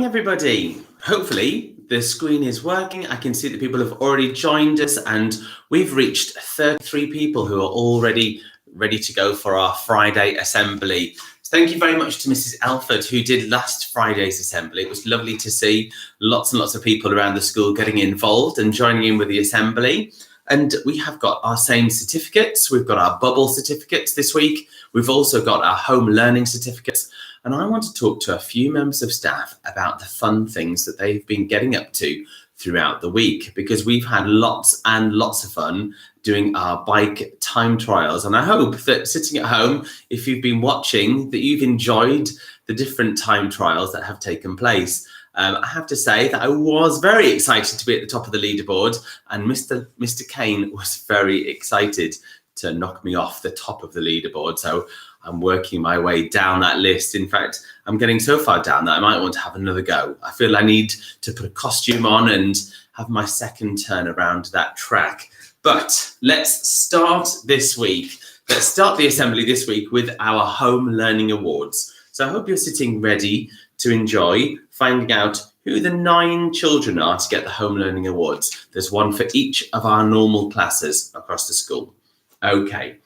Everybody, hopefully the screen is working. I can see that people have already joined us and we've reached 33 people who are already ready to go for our Friday assembly. So thank you very much to Mrs. Alford who did last Friday's assembly. It was lovely to see lots and lots of people around the school getting involved and joining in with the assembly. And we have got our same certificates. We've got our bubble certificates this week. We've also got our home learning certificates. And I want to talk to a few members of staff about the fun things that they've been getting up to throughout the week, because we've had lots and lots of fun doing our bike time trials. And I hope that sitting at home, if you've been watching, that you've enjoyed the different time trials that have taken place. I have to say that I was very excited to be at the top of the leaderboard, and Mr. Kane was very excited to knock me off the top of the leaderboard. So I'm working my way down that list. In fact, I'm getting so far down that I might want to have another go. I feel I need to put a costume on and have my second turn around that track. But let's start this week. Let's start the assembly this week with our Home Learning Awards. So I hope you're sitting ready to enjoy finding out who the 9 children are to get the Home Learning Awards. There's one for each of our normal classes across the school. Okay.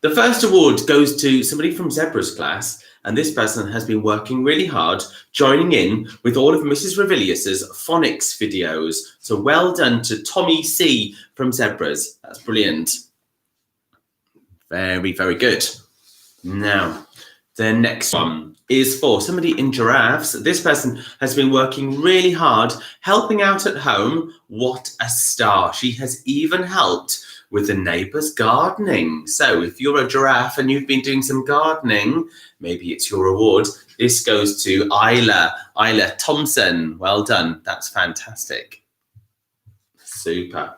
The first award goes to somebody from Zebra's class, and this person has been working really hard, joining in with all of Mrs. Revilius's phonics videos. So well done to Tommy C from Zebra's. That's brilliant. Very, very good. Now, the next one is for somebody in giraffes. This person has been working really hard, helping out at home. What a star. She has even helped with the neighbours gardening. So if you're a giraffe and you've been doing some gardening, maybe it's your award. This goes to Isla Thompson. Well done. That's fantastic. Super.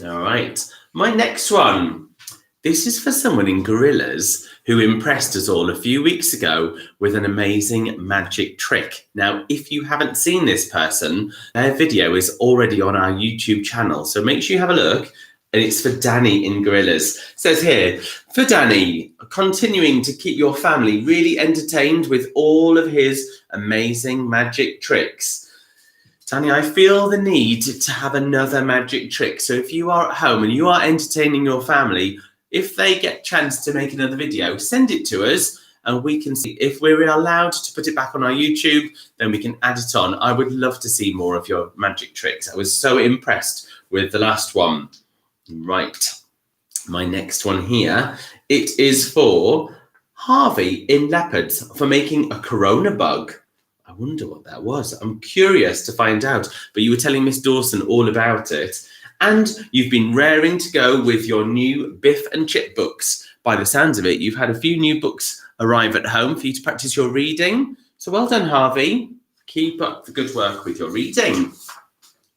All right. My next one. This is for someone in gorillas who impressed us all a few weeks ago with an amazing magic trick. Now, if you haven't seen this person, their video is already on our YouTube channel. So make sure you have a look. And it's for Danny in Gorillas. It says here, for Danny, continuing to keep your family really entertained with all of his amazing magic tricks. Danny, I feel the need to have another magic trick. So if you are at home and you are entertaining your family, if they get a chance to make another video, send it to us and we can see if we're allowed to put it back on our YouTube, then we can add it on. I would love to see more of your magic tricks. I was so impressed with the last one. Right, my next one here, it is for Harvey in Leopards for making a corona bug. I wonder what that was. I'm curious to find out, but you were telling Miss Dawson all about it. And you've been raring to go with your new Biff and Chip books. By the sounds of it, you've had a few new books arrive at home for you to practice your reading. So well done, Harvey. Keep up the good work with your reading.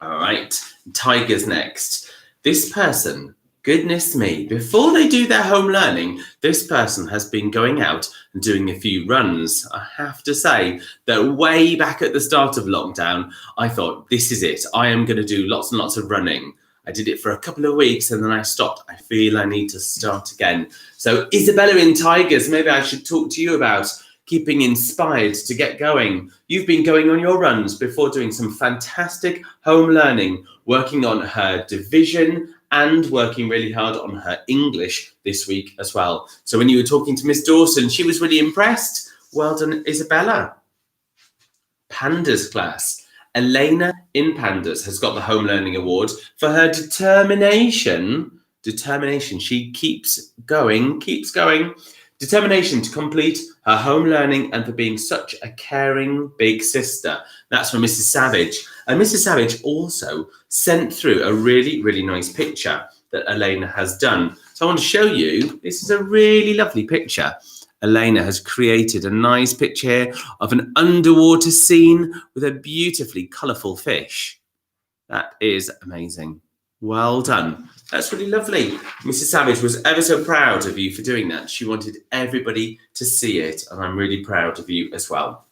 All right, Tiger's next. This person, goodness me, before they do their home learning, this person has been going out and doing a few runs. I have to say that way back at the start of lockdown, I thought, this is it. I am going to do lots and lots of running. I did it for a couple of weeks and then I stopped. I feel I need to start again. So Isabella in Tigers, maybe I should talk to you about keeping inspired to get going. You've been going on your runs before doing some fantastic home learning, working on her division and working really hard on her English this week as well. So when you were talking to Miss Dawson, she was really impressed. Well done, Isabella. Pandas class. Elena in Pandas has got the Home Learning Award for her determination. She keeps going. Determination to complete her home learning and for being such a caring big sister. That's from Mrs. Savage. And Mrs. Savage also sent through a really, really nice picture that Elena has done. So I want to show you, this is a really lovely picture. Elena has created a nice picture here of an underwater scene with a beautifully colourful fish. That is amazing. Well done. That's really lovely. Mrs. Savage was ever so proud of you for doing that. She wanted everybody to see it, and I'm really proud of you as well.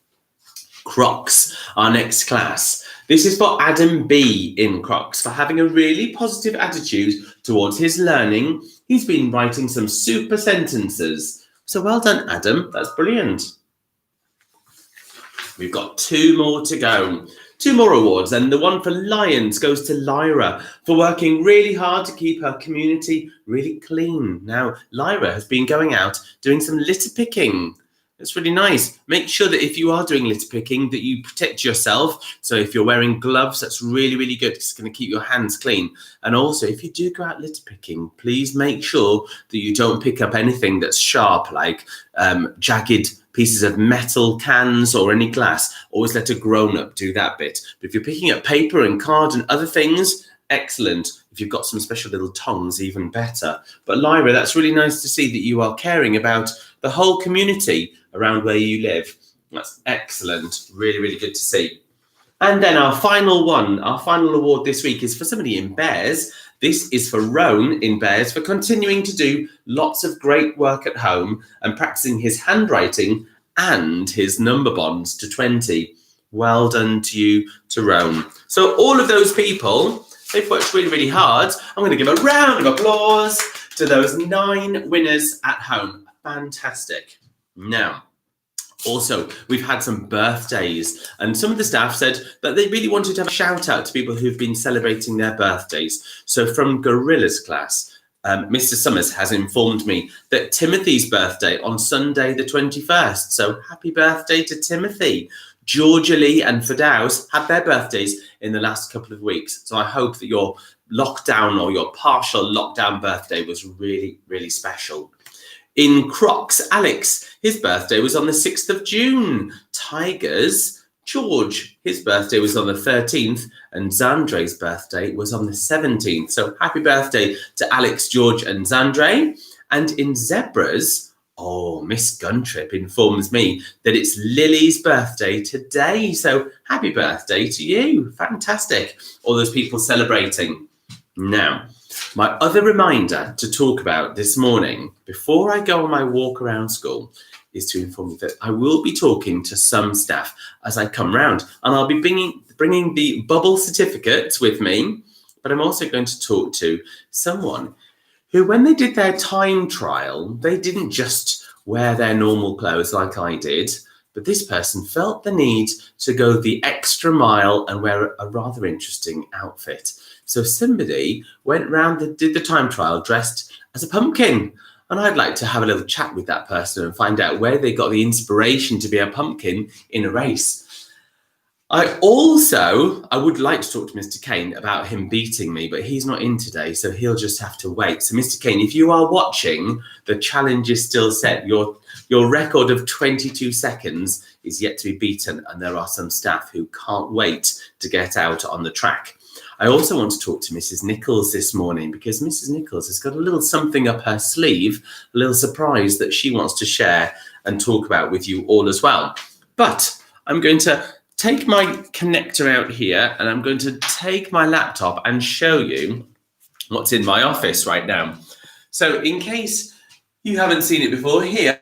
Crocs, our next class. This is for Adam B in Crocs for having a really positive attitude towards his learning. He's been writing some super sentences. So well done, Adam. That's brilliant. We've got 2 more to go. 2 more awards, and the one for Lions goes to Lyra for working really hard to keep her community really clean. Now, Lyra has been going out doing some litter picking. It's really nice. Make sure that if you are doing litter picking that you protect yourself. So if you're wearing gloves, that's really, really good. It's going to keep your hands clean. And also, if you do go out litter picking, please make sure that you don't pick up anything that's sharp, like jagged pieces of metal, cans, or any glass. Always let a grown-up do that bit. But if you're picking up paper and card and other things, excellent. If you've got some special little tongs, even better. But Lyra, that's really nice to see that you are caring about the whole community around where you live. That's excellent. Really, really good to see. And then our final award this week is for somebody in Bears. This is for Roan in Bears for continuing to do lots of great work at home and practicing his handwriting and his number bonds to 20. Well done to you, to Roan. So all of those people, they've worked really, really hard. I'm going to give a round of applause to those 9 winners at home. Fantastic. Now, also, we've had some birthdays, and some of the staff said that they really wanted to have a shout out to people who've been celebrating their birthdays. So from Gorilla's class, Mr. Summers has informed me that Timothy's birthday on Sunday the 21st. So happy birthday to Timothy. Georgia Lee and Firdaus had their birthdays in the last couple of weeks. So I hope that your lockdown or your partial lockdown birthday was really, really special. In Crocs, Alex, his birthday was on the 6th of June. Tigers, George, his birthday was on the 13th, and Zandre's birthday was on the 17th. So happy birthday to Alex, George, and Zandre. And in Zebras, Miss Guntrip informs me that it's Lily's birthday today. So happy birthday to you. Fantastic. All those people celebrating. Now, my other reminder to talk about this morning, before I go on my walk around school, is to inform you that I will be talking to some staff as I come round, and I'll be bringing the bubble certificates with me, but I'm also going to talk to someone who, when they did their time trial, they didn't just wear their normal clothes like I did, but this person felt the need to go the extra mile and wear a rather interesting outfit. So somebody went round and did the time trial dressed as a pumpkin. And I'd like to have a little chat with that person and find out where they got the inspiration to be a pumpkin in a race. I would like to talk to Mr. Kane about him beating me, but he's not in today, so he'll just have to wait. So Mr. Kane, if you are watching, the challenge is still set. Your record of 22 seconds is yet to be beaten, and there are some staff who can't wait to get out on the track. I also want to talk to Mrs. Nichols this morning because Mrs. Nichols has got a little something up her sleeve, a little surprise that she wants to share and talk about with you all as well. But I'm going to take my connector out here and I'm going to take my laptop and show you what's in my office right now. So in case you haven't seen it before, here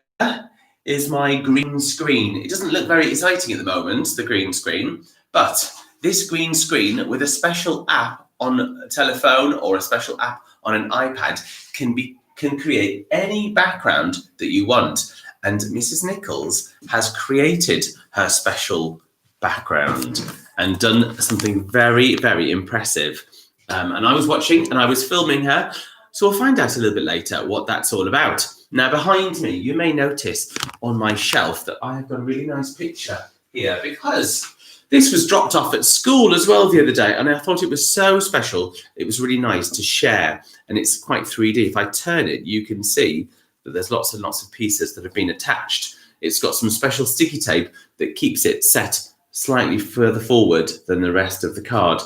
is my green screen. It doesn't look very exciting at the moment, the green screen, but this green screen with a special app on a telephone or a special app on an iPad can create any background that you want. And Mrs. Nichols has created her special background and done something very, very impressive. And I was watching and I was filming her. So we'll find out a little bit later what that's all about. Now, behind me, you may notice on my shelf that I've got a really nice picture here because this was dropped off at school as well the other day, and I thought it was so special. It was really nice to share, and it's quite 3D. If I turn it, you can see that there's lots and lots of pieces that have been attached. It's got some special sticky tape that keeps it set slightly further forward than the rest of the card.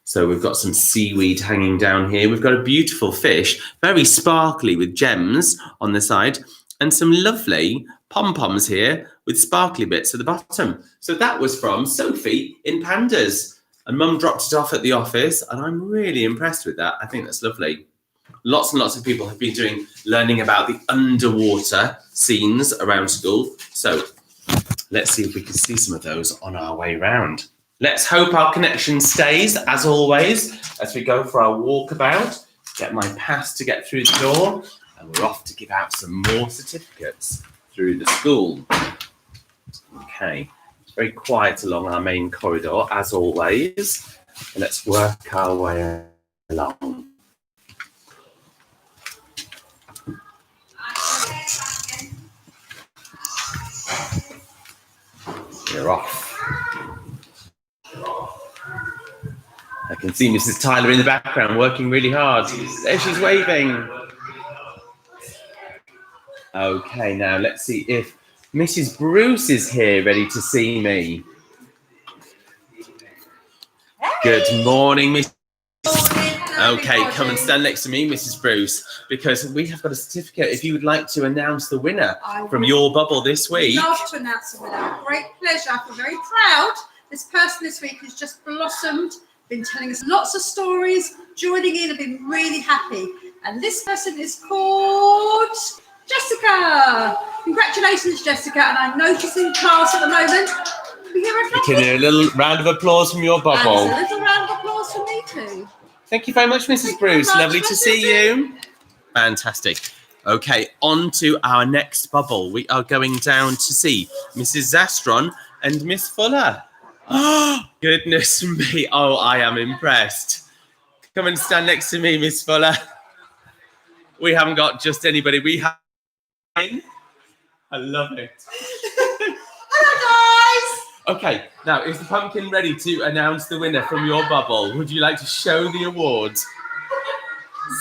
So we've got some seaweed hanging down here. We've got a beautiful fish, very sparkly with gems on the side, and some lovely pom-poms here with sparkly bits at the bottom. So that was from Sophie in Pandas. And Mum dropped it off at the office, and I'm really impressed with that. I think that's lovely. Lots and lots of people have been learning about the underwater scenes around school. So let's see if we can see some of those on our way round. Let's hope our connection stays, as always, as we go for our walkabout. Get my pass to get through the door, and we're off to give out some more certificates through the school. Okay, very quiet along our main corridor, as always. And let's work our way along. We're off. I can see Mrs. Tyler in the background working really hard. There she's waving. Okay, now let's see if Mrs. Bruce is here ready to see me. Hey. Good morning, Miss. Okay, come and stand next to me, Mrs. Bruce, because we have got a certificate if you would like to announce the winner from your bubble this week. I'd love to announce the winner. Great pleasure. I feel very proud. This person this week has just blossomed, been telling us lots of stories, joining in, and been really happy. And this person is called Jessica. Congratulations, Jessica. And I'm noticing class at the moment. You can hear a little round of applause from your bubble. And a little round of applause from me too. Thank you very much, Mrs. Bruce. Lovely to see you. Fantastic. Okay, on to our next bubble. We are going down to see Mrs. Zastron and Miss Fuller. Oh, goodness me. Oh, I am impressed. Come and stand next to me, Miss Fuller. We haven't got just anybody. We have... I love it. Hello, guys. Okay, now is the pumpkin ready to announce the winner from your bubble? Would you like to show the awards?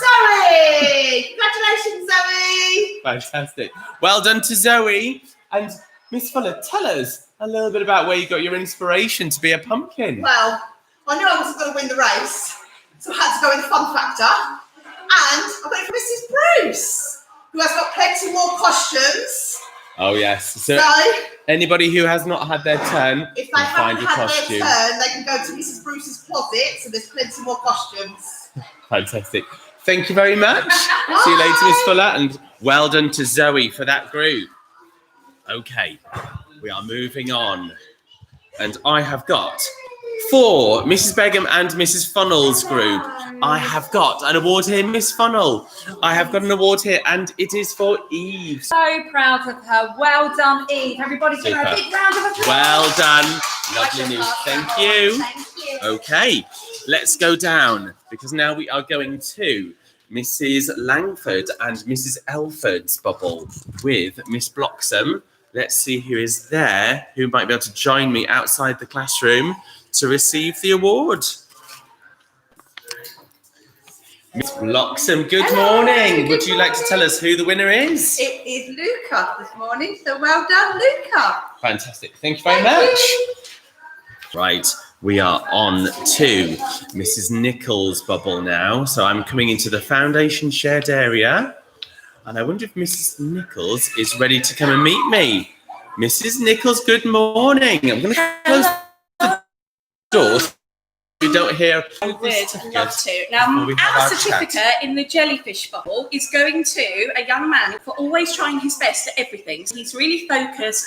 Zoe! Congratulations, Zoe! Fantastic. Well done to Zoe. And Miss Fuller, tell us a little bit about where you got your inspiration to be a pumpkin. Well, I knew I wasn't going to win the race, so I had to go with the fun factor. And I went for Mrs. Bruce, who has got plenty more costumes. Oh, yes. So anybody who has not had their turn, if they haven't had their turn, they can go to Mrs. Bruce's closet, so there's plenty more costumes. Fantastic. Thank you very much. See you later, Miss Fuller, and well done to Zoe for that group. Okay, we are moving on. And I have got for Mrs. Begum and Mrs. Funnell's group. I have got an award here, Miss Funnell. I have got an award here, and it is for Eve. So proud of her. Well done, Eve. Everybody give her a big round of applause. Well done. Lovely news. Thank you. Thank you. Okay, let's go down, because now we are going to Mrs. Langford and Mrs. Elford's bubble with Miss Bloxham. Let's see who is there, who might be able to join me outside the classroom to receive the award. Miss Bloxham, good morning. Would you like to tell us who the winner is? It is Luca this morning, so well done, Luca. Fantastic. Thank you very much. Right, we are on to Mrs. Nichols' bubble now. So I'm coming into the foundation shared area. And I wonder if Mrs. Nichols is ready to come and meet me. Mrs. Nichols, good morning. I'm going to close the door. You don't hear. I would love to. Now, our certificate in the jellyfish bubble is going to a young man for always trying his best at everything. So he's really focused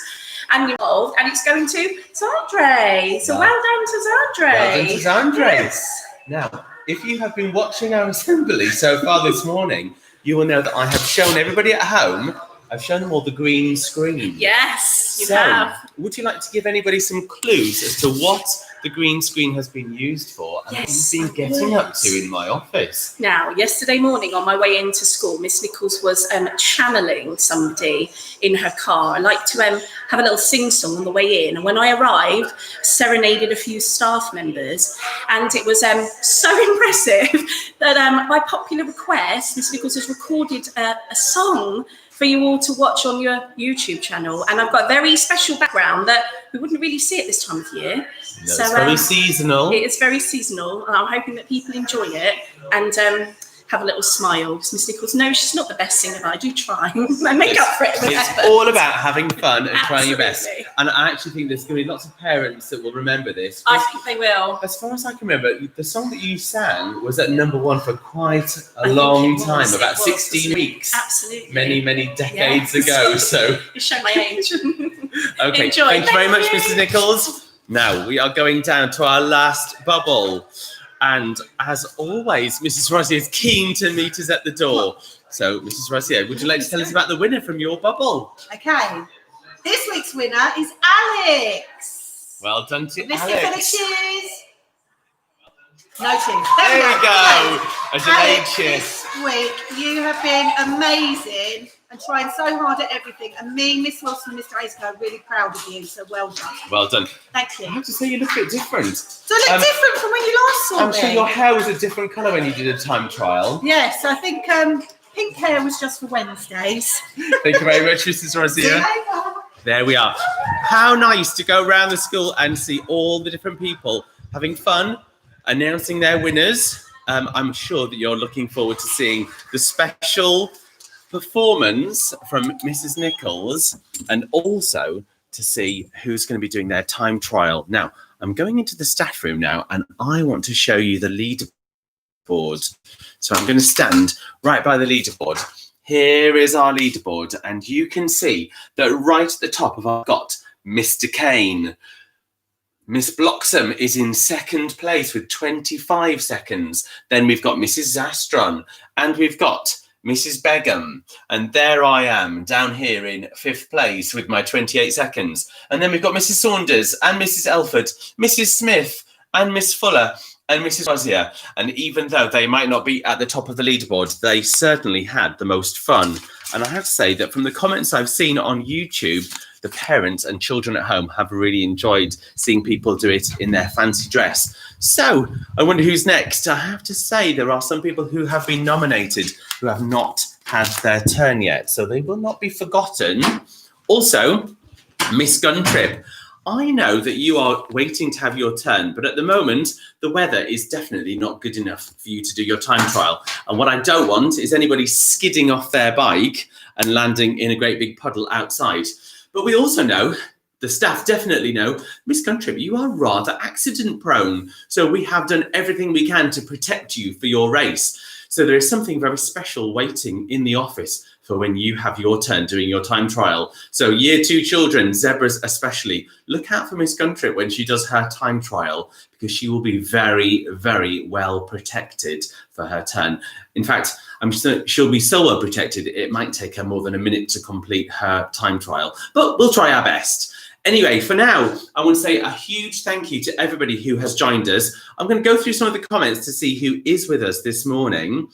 and involved, and it's going to Zandre. So well done to Zandre. Well done to Zandre. Yes. Now, if you have been watching our assembly so far this morning, you will know that I have shown everybody at home, I've shown them all the green screen. Yes, you have. Would you like to give anybody some clues as to what the green screen has been used for and what you've been getting up to in my office? Now, yesterday morning on my way into school, Miss Nichols was channeling somebody in her car. I like to have a little sing-song on the way in. And when I arrived, serenaded a few staff members. And it was so impressive that by popular request, Miss Nichols has recorded a song for you all to watch on your YouTube channel. And I've got a very special background that we wouldn't really see at this time of year. No, so, it's very seasonal. It is very seasonal, and I'm hoping that people enjoy it and have a little smile. Miss Nichols, no, she's not the best singer, but I do try and make up for it. It's all about having fun and trying your best. And I actually think there's going to be lots of parents that will remember this. I think they will. As far as I can remember, the song that you sang was at #1 for quite a long time, about 16 weeks. Absolutely. Many decades ago. So you show my age. Okay, enjoy. Thank you very much, Mrs. Nichols. Now we are going down to our last bubble. And as always, Mrs. Rossier is keen to meet us at the door. So, Mrs. Rossier, would you like to tell us about the winner from your bubble? Okay. This week's winner is Alex. Well done to Missy Alex. finishes. No cheese. There we go. A delayed Alex, cheers. this week you have been amazing and trying so hard at everything. And me, Miss Wilson, and Mr. Aisco are really proud of you. So well done. Well done. Thank you. I have to say you look a bit different. So I look different from when you last saw I'm me. sure your hair was a different colour when you did a time trial. Yes, I think pink hair was just for Wednesdays. Thank you very much, Mrs. Rosier. There we are. How nice to go around the school and see all the different people having fun, announcing their winners. I'm sure that you're looking forward to seeing the special performance from Mrs. Nichols and also to see who's going to be doing their time trial. Now, I'm going into the staff room now and I want to show you the leaderboard. So I'm going to stand right by the leaderboard. Here is our leaderboard, and you can see that right at the top of our got Mr. Kane. Miss Bloxham is in second place with 25 seconds. Then we've got Mrs. Zastron, and we've got Mrs. Begum. And there I am down here in fifth place with my 28 seconds. And then we've got Mrs. Saunders and Mrs. Elford, Mrs. Smith and Miss Fuller and Mrs. Rosier. And even though they might not be at the top of the leaderboard, they certainly had the most fun. And I have to say that from the comments I've seen on YouTube, the parents and children at home have really enjoyed seeing people do it in their fancy dress. So I wonder who's next. I have to say there are some people who have been nominated who have not had their turn yet, so they will not be forgotten. Also, Miss Guntrip, I know that you are waiting to have your turn, but at the moment, the weather is definitely not good enough for you to do your time trial. And what I don't want is anybody skidding off their bike and landing in a great big puddle outside. But we also know, the staff definitely know, Miss Guntrip, you are rather accident prone. So we have done everything we can to protect you for your race. So there is something very special waiting in the office for when you have your turn doing your time trial. So year 2 children, zebras especially, look out for Miss Guntrip when she does her time trial, because she will be very, very well protected for her turn. In fact, I'm sure she'll be so well protected, it might take her more than a minute to complete her time trial, but we'll try our best. Anyway, for now, I want to say a huge thank you to everybody who has joined us. I'm going to go through some of the comments to see who is with us this morning.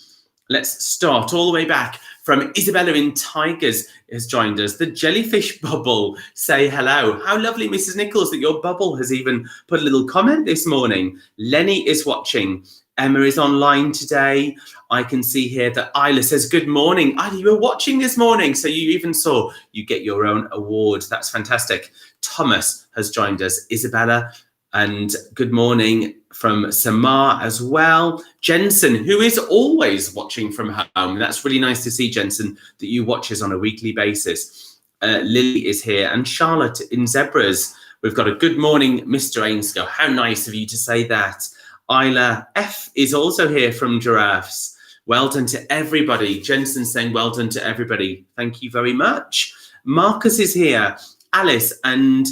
Let's start all the way back from Isabella in Tigers has joined us. The Jellyfish Bubble, say hello. How lovely, Mrs. Nichols, that your bubble has even put a little comment this morning. Lenny is watching. Emma is online today. I can see here that Isla says, good morning. Isla, you were watching this morning, so you even saw you get your own award. That's fantastic. Thomas has joined us. Isabella, and good morning from Samar as well. Jensen, who is always watching from home. That's really nice to see, Jensen, that you watch us on a weekly basis. Lily is here, and Charlotte in Zebras. We've got a good morning, Mr. Ainscough. How nice of you to say that. Isla F is also here from Giraffes. Well done to everybody. Jensen saying well done to everybody. Thank you very much. Marcus is here. Alice and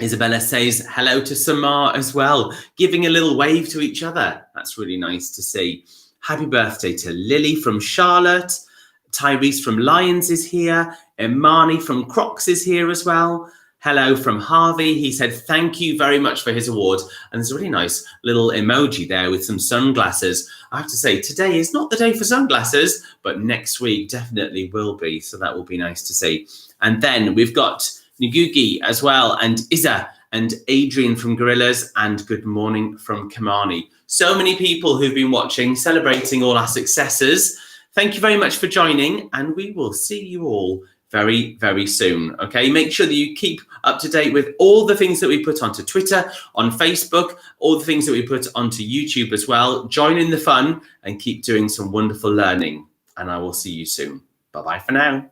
Isabella says hello to Samar as well, giving a little wave to each other. That's really nice to see. Happy birthday to Lily from Charlotte. Tyrese from Lions is here. Imani from Crocs is here as well. Hello from Harvey. He said thank you very much for his award. And there's a really nice little emoji there with some sunglasses. I have to say, today is not the day for sunglasses, but next week definitely will be. So that will be nice to see. And then we've got Ngugi as well, and Isa and Adrian from Gorillas, and good morning from Kamani. So many people who've been watching, celebrating all our successes. Thank you very much for joining, and we will see you all very, very soon. Okay, make sure that you keep up to date with all the things that we put onto Twitter, on Facebook, all the things that we put onto YouTube as well. Join in the fun and keep doing some wonderful learning. And I will see you soon. Bye-bye for now.